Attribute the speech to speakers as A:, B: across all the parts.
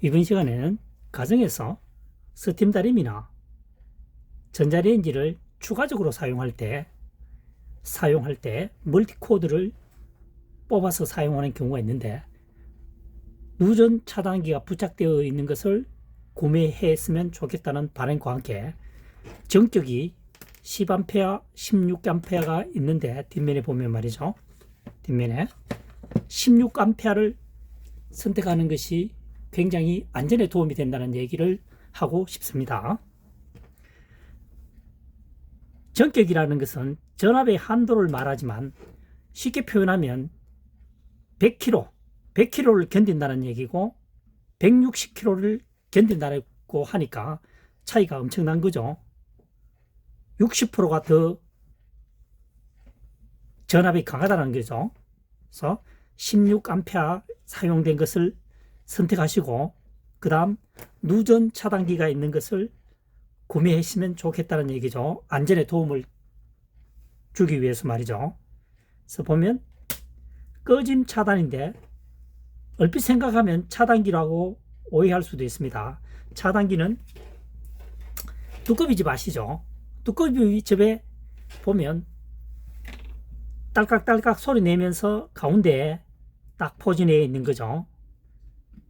A: 이번 시간에는 가정에서 스팀 다림이나 전자레인지를 추가적으로 사용할 때 멀티코드를 뽑아서 사용하는 경우가 있는데, 누전 차단기가 부착되어 있는 것을 구매했으면 좋겠다는 바람과 함께 전격이 10A, 16A가 있는데, 뒷면에 보면 말이죠, 뒷면에 16A를 선택하는 것이 굉장히 안전에 도움이 된다는 얘기를 하고 싶습니다. 전격이라는 것은 전압의 한도를 말하지만, 쉽게 표현하면 100kg를 견딘다는 얘기고 160kg를 견딘다고 하니까 차이가 엄청난 거죠. 60%가 더 전압이 강하다는 거죠. 그래서 16A 사용된 것을 선택하시고, 그 다음 누전 차단기가 있는 것을 구매하시면 좋겠다는 얘기죠. 안전에 도움을 주기 위해서 말이죠. 그래서 보면 꺼짐 차단인데, 얼핏 생각하면 차단기라고 오해할 수도 있습니다. 차단기는 두꺼비집 아시죠? 두꺼비집에 보면 딸깍딸깍 소리 내면서 가운데에 딱 포진해 있는 거죠.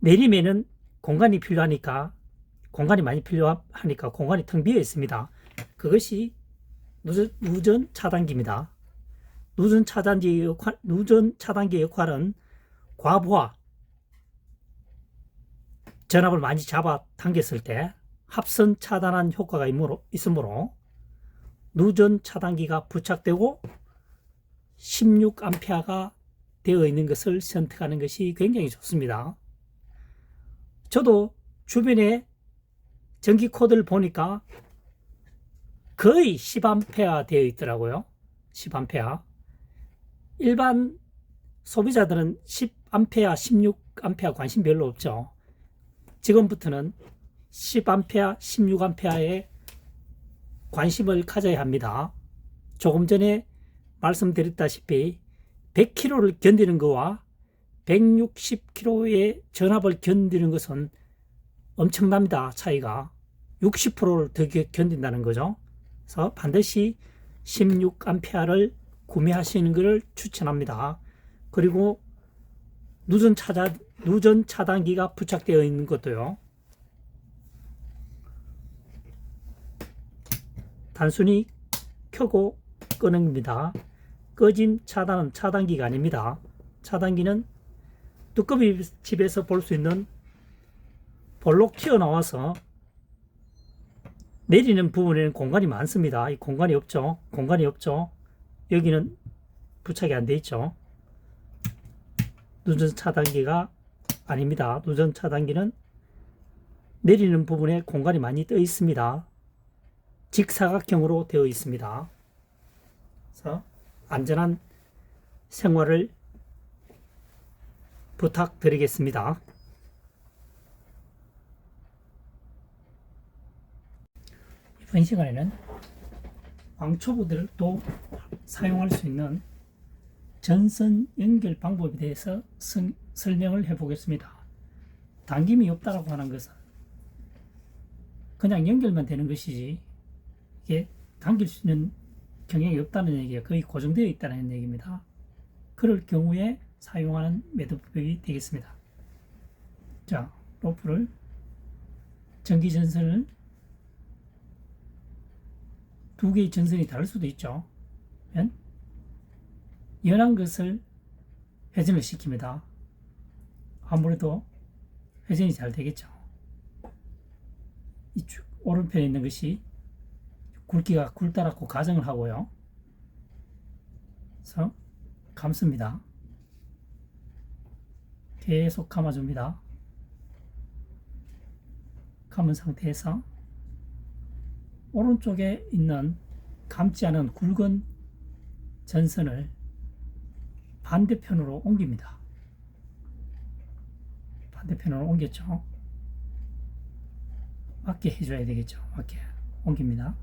A: 내리면은 공간이 많이 필요하니까 공간이 텅 비어 있습니다. 그것이 누전 차단기입니다. 누전 차단기의 역할은 과부하, 전압을 많이 잡아 당겼을 때 합선 차단한 효과가 있으므로 누전 차단기가 부착되고 16A가 되어 있는 것을 선택하는 것이 굉장히 좋습니다. 저도 주변에 전기 코드를 보니까 거의 10A 되어 있더라고요. 10A. 일반 소비자들은 10A, 16A 관심 별로 없죠. 지금부터는 10A, 16A에 관심을 가져야 합니다. 조금 전에 말씀드렸다시피 100kg를 견디는 것과 160kg의 전압을 견디는 것은 엄청납니다. 차이가 60%를 더 견딘다는 거죠. 그래서 반드시 16A를 구매하시는 것을 추천합니다. 그리고 누전 차단기가 부착되어 있는 것도요, 단순히 켜고 끄는 겁니다. 꺼짐 차단은 차단기가 아닙니다. 차단기는 두꺼비 집에서 볼 수 있는 볼록 튀어나와서 내리는 부분에는 공간이 많습니다. 이 공간이 없죠. 여기는 부착이 안 돼 있죠. 누전 차단기가 아닙니다. 누전 차단기는 내리는 부분에 공간이 많이 떠 있습니다. 직사각형으로 되어 있습니다. 그래서 안전한 생활을 부탁드리겠습니다. 이번 시간에는 왕초보들도 사용할 수 있는 전선 연결 방법에 대해서 설명을 해보겠습니다. 당김이 없다라고 하는 것은 그냥 연결만 되는 것이지, 이게 당길 수 있는 경향이 없다는 얘기가 거의 고정되어 있다는 얘기입니다. 그럴 경우에 사용하는 매듭법이 되겠습니다. 자, 로프를, 전기 전선을, 두 개의 전선이 다를 수도 있죠. 연한 것을 회전을 시킵니다. 아무래도 회전이 잘 되겠죠. 이쪽 오른편에 있는 것이 굵기가 굵다라고 가정을 하고요. 그래서 감습니다. 계속 감아줍니다. 감은 상태에서 오른쪽에 있는 감지 않은 굵은 전선을 반대편으로 옮깁니다. 반대편으로 옮겼죠. 맞게 해줘야 되겠죠. 맞게 옮깁니다.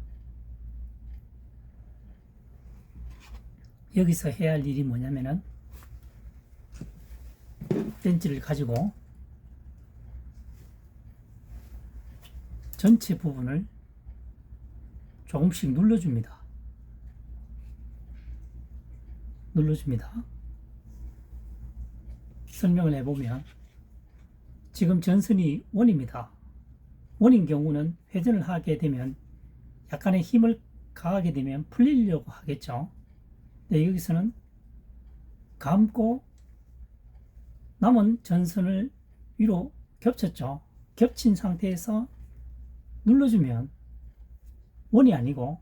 A: 여기서 해야 할 일이 뭐냐면은 렌치를 가지고 전체 부분을 조금씩 눌러줍니다. 설명을 해보면 지금 전선이 원입니다. 원인 경우는 회전을 하게 되면 약간의 힘을 가하게 되면 풀리려고 하겠죠. 네, 여기서는 감고 남은 전선을 위로 겹쳤죠. 겹친 상태에서 눌러주면 원이 아니고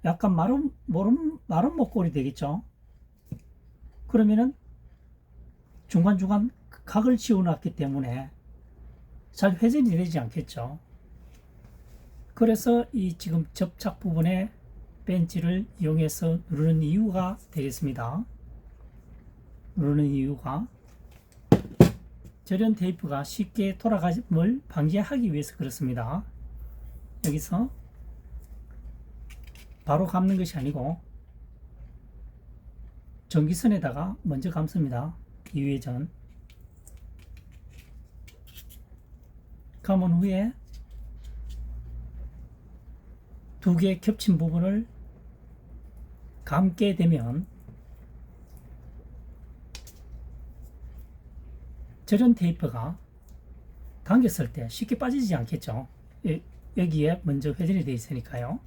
A: 약간 마른 목골이 되겠죠. 그러면은 중간중간 각을 지어놨기 때문에 잘 회전이 되지 않겠죠. 그래서 이 지금 접착 부분에 벤치를 이용해서 누르는 이유가 되겠습니다. 누르는 이유가 절연 테이프가 쉽게 돌아감을 방지하기 위해서 그렇습니다. 여기서 바로 감는 것이 아니고 전기선에다가 먼저 감습니다. 이회전 감은 후에 두 개 겹친 부분을 감게 되면 절연 테이프가 당겼을 때 쉽게 빠지지 않겠죠. 여기에 먼저 회전이 되어 있으니까요.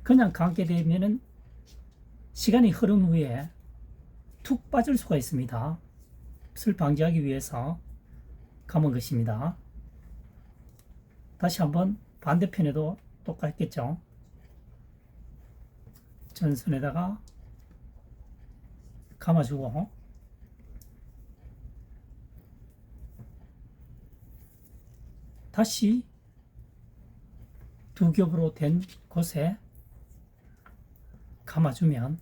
A: 그냥 감게 되면은 시간이 흐른 후에 툭 빠질 수가 있습니다. 를 방지하기 위해서 감은 것입니다. 다시 한번 반대편에도 똑같겠죠. 전선에다가 감아주고 다시 두 겹으로 된 곳에 감아주면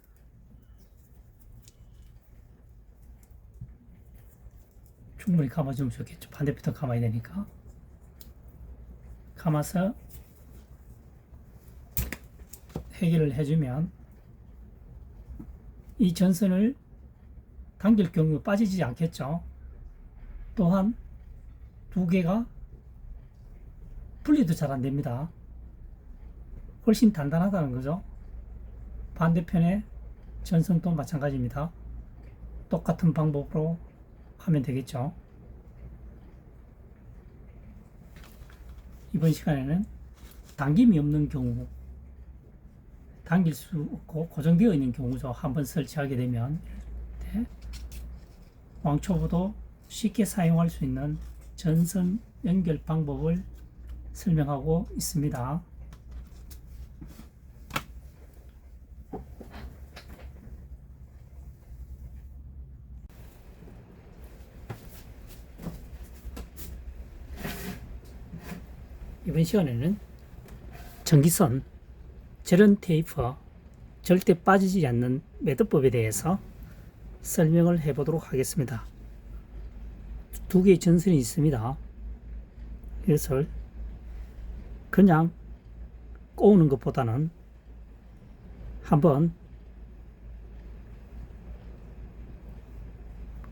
A: 충분히 감아주면 좋겠죠. 반대편도 감아야 되니까. 감아서 해결을 해주면 이 전선을 당길 경우 빠지지 않겠죠. 또한 두 개가 분리도 잘 안됩니다. 훨씬 단단하다는 거죠. 반대편의 전선도 마찬가지입니다. 똑같은 방법으로 하면 되겠죠. 이번 시간에는 당김이 없는 경우, 당길 수 없고 고정되어 있는 경우죠. 한번 설치하게 되면 왕초보도 쉽게 사용할 수 있는 전선 연결 방법을 설명하고 있습니다. 이번 시간에는 전기선, 절연 테이프, 절대 빠지지 않는 매듭법에 대해서 설명을 해보도록 하겠습니다. 두 개의 전선이 있습니다. 이것을 그냥 꼬우는 것보다는 한번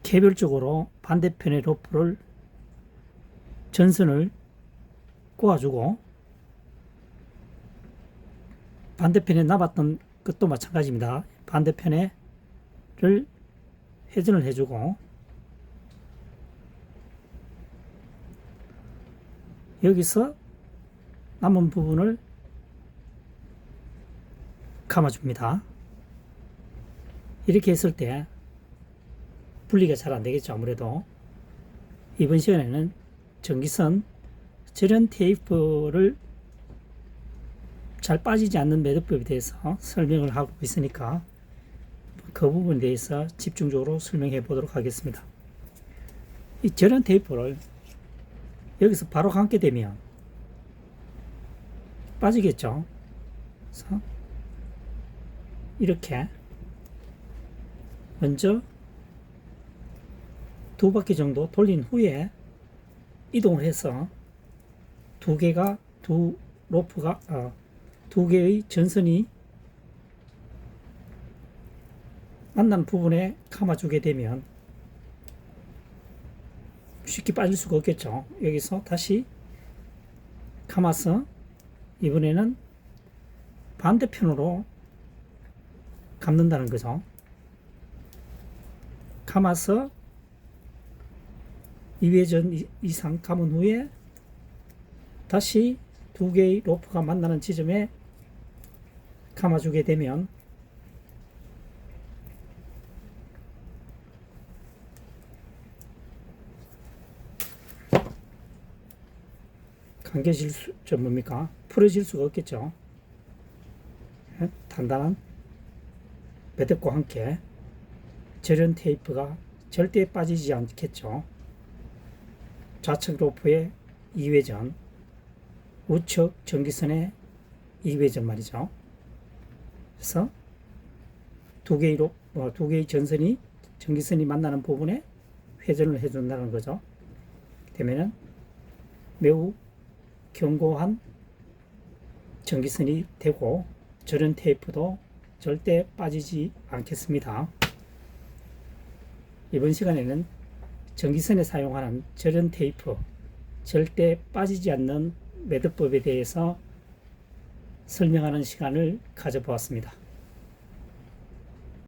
A: 개별적으로 반대편의 로프를 전선을 꼬아주고 반대편에 남았던 것도 마찬가지입니다. 반대편에를 회전을 해주고 여기서 남은 부분을 감아줍니다. 이렇게 했을 때 분리가 잘 안되겠죠. 아무래도 이번 시간에는 전기선 절연 테이프를 잘 빠지지 않는 매듭법에 대해서 설명을 하고 있으니까 그 부분에 대해서 집중적으로 설명해 보도록 하겠습니다. 이 절연 테이프를 여기서 바로 감게 되면 빠지겠죠. 그래서 이렇게 먼저 두 바퀴 정도 돌린 후에 이동을 해서 두 개의 전선이 만난 부분에 감아주게 되면 쉽게 빠질 수가 없겠죠. 여기서 다시 감아서 이번에는 반대편으로 감는다는 거죠. 감아서 2회전 이상 감은 후에 다시 두 개의 로프가 만나는 지점에 감아주게 되면 감겨질 수, 뭡니까? 풀어질 수가 없겠죠. 단단한 매듭과 함께 절연 테이프가 절대 빠지지 않겠죠. 좌측 로프의 2회전, 우측 전기선의 2회전 말이죠. 그래서 두 개의 전선이 전기선이 만나는 부분에 회전을 해준다는 거죠. 되면은 매우 견고한 전기선이 되고 절연 테이프도 절대 빠지지 않겠습니다. 이번 시간에는 전기선에 사용하는 절연 테이프, 절대 빠지지 않는 매듭법에 대해서 설명하는 시간을 가져보았습니다.